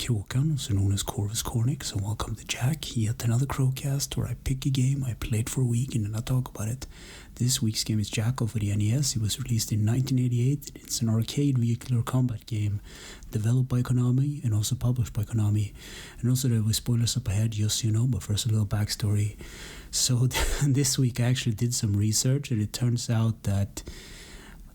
Kråkan, also known as Corvus Cornix, and welcome to Jack, yet another Crowcast where I pick a game, I play it for a week, and then I talk about it. This week's game is Jackal for the NES. It was released in 1988. It's an arcade vehicular combat game developed by Konami and also published by Konami. And also there were spoilers up ahead, just so you know, but first a little backstory. So this week I actually did some research, and it turns out that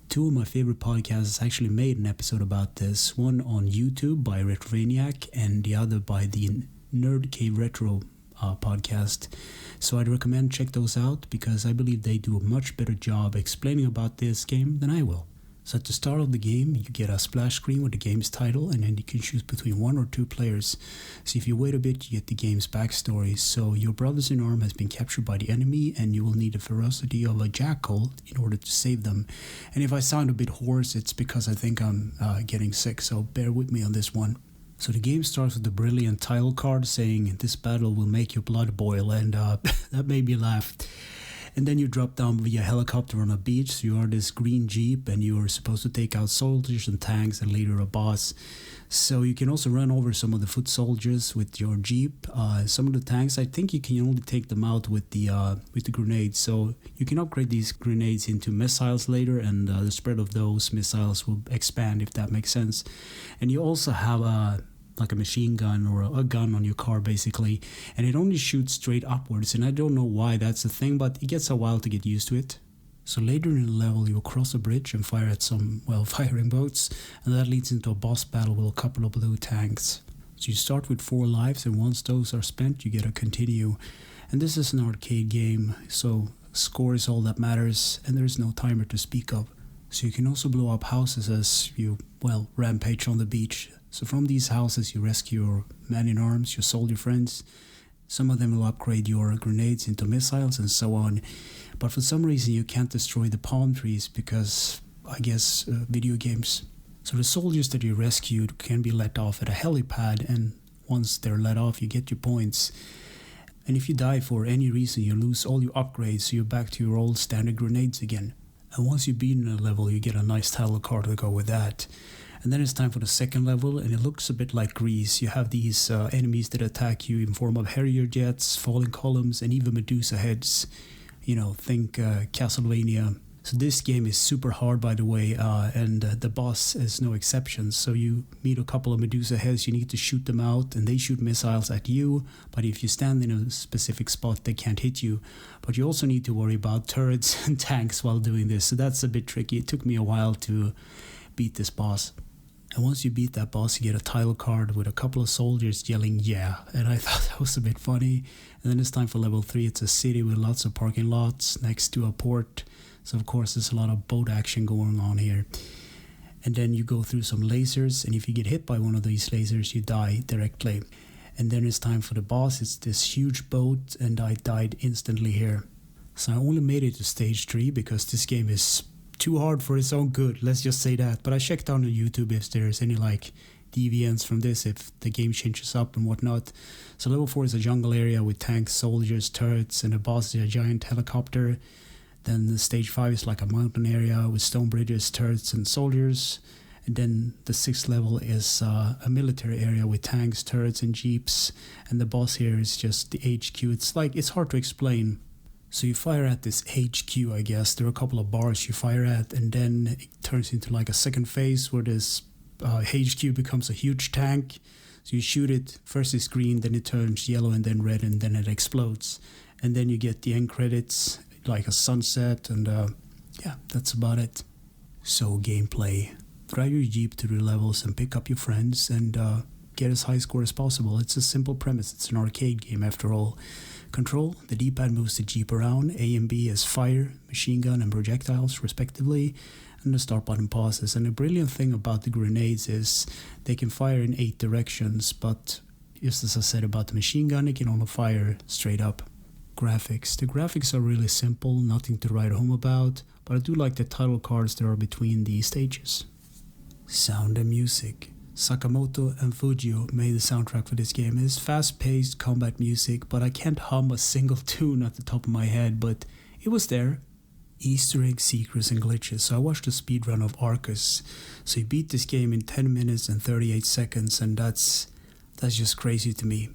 two of my favorite podcasts actually made an episode about this. One on YouTube by Retrovaniac and the other by the Nerd Cave Retro podcast. So I'd recommend check those out because I believe they do a much better job explaining about this game than I will. So at the start of the game, you get a splash screen with the game's title, and then you can choose between 1 or 2 players. So if you wait a bit, you get the game's backstory. So your brothers-in-arms has been captured by the enemy, and you will need the ferocity of a jackal in order to save them. And if I sound a bit hoarse, it's because I think I'm getting sick, so bear with me on this one. So the game starts with the brilliant title card saying, "This battle will make your blood boil," and that made me laugh. And then you drop down via helicopter on a beach. So you are this green jeep, and you are supposed to take out soldiers and tanks and later a boss. So you can also run over some of the foot soldiers with your jeep. Some of the tanks, I think you can only take them out with the grenades. So you can upgrade these grenades into missiles later, and the spread of those missiles will expand, if that makes sense. And you also have a machine gun or a gun on your car basically, and it only shoots straight upwards, and I don't know why that's a thing, but it gets a while to get used to it. So later in the level you will cross a bridge and fire at some, firing boats, and that leads into a boss battle with a couple of blue tanks. So you start with 4 lives, and once those are spent you get to continue. And this is an arcade game, so score is all that matters, and there's no timer to speak of. So you can also blow up houses as you, rampage on the beach. So from these houses you rescue your man-in-arms, your soldier friends. Some of them will upgrade your grenades into missiles and so on. But for some reason you can't destroy the palm trees because, I guess, video games. So the soldiers that you rescued can be let off at a helipad, and once they're let off you get your points. And if you die for any reason you lose all your upgrades, so you're back to your old standard grenades again. And once you've beaten a level you get a nice title card to go with that. And then it's time for the second level, and it looks a bit like Grease. You have these enemies that attack you in form of Harrier jets, falling columns, and even Medusa heads. Think Castlevania. So this game is super hard, by the way, and the boss is no exception. So you meet a couple of Medusa heads, you need to shoot them out, and they shoot missiles at you. But if you stand in a specific spot, they can't hit you. But you also need to worry about turrets and tanks while doing this. So that's a bit tricky. It took me a while to beat this boss. And once you beat that boss, you get a title card with a couple of soldiers yelling, "Yeah." And I thought that was a bit funny. And then it's time for level 3. It's a city with lots of parking lots next to a port. So of course there's a lot of boat action going on here. And then you go through some lasers, and if you get hit by one of these lasers, you die directly. And then it's time for the boss. It's this huge boat, and I died instantly here. So I only made it to stage 3 because this game is too hard for its own good, let's just say that. But I checked out on YouTube if there's any deviants from this, if the game changes up and whatnot. So level 4 is a jungle area with tanks, soldiers, turrets, and the boss is a giant helicopter. Then the stage 5 is like a mountain area with stone bridges, turrets, and soldiers. And then the 6th level is a military area with tanks, turrets, and jeeps. And the boss here is just the HQ. It's hard to explain. So you fire at this HQ, I guess. There are a couple of bars you fire at, and then it turns into a second phase where this HQ becomes a huge tank. So you shoot it, first it's green, then it turns yellow, and then red, and then it explodes. And then you get the end credits, like a sunset, and that's about it. So gameplay. Drive your Jeep to the levels and pick up your friends and get as high score as possible. It's a simple premise. It's an arcade game after all. Control, the D-pad moves the Jeep around. A and B is fire, machine gun, and projectiles, respectively. And the start button pauses. And the brilliant thing about the grenades is they can fire in 8 directions, but just as I said about the machine gun, it can only fire straight up. Graphics. The graphics are really simple, nothing to write home about, but I do like the title cards that are between the stages. Sound and music. Sakamoto and Fujio made the soundtrack for this game. It's fast-paced combat music, but I can't hum a single tune at the top of my head, but it was there. Easter egg secrets and glitches. So I watched a speedrun of Arcus. So you beat this game in 10 minutes and 38 seconds, and that's That's just crazy to me.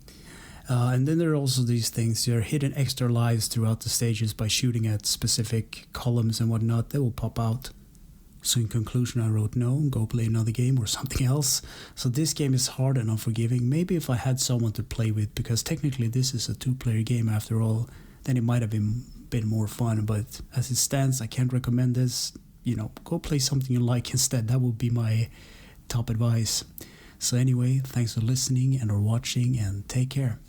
And then there are also these things. There are hidden extra lives throughout the stages by shooting at specific columns and whatnot. They will pop out. So in conclusion, I wrote no, go play another game or something else. So this game is hard and unforgiving. Maybe if I had someone to play with, because technically this is a 2-player game after all, then it might have been more fun. But as it stands, I can't recommend this. Go play something you like instead. That would be my top advice. So anyway, thanks for listening and or watching, and take care.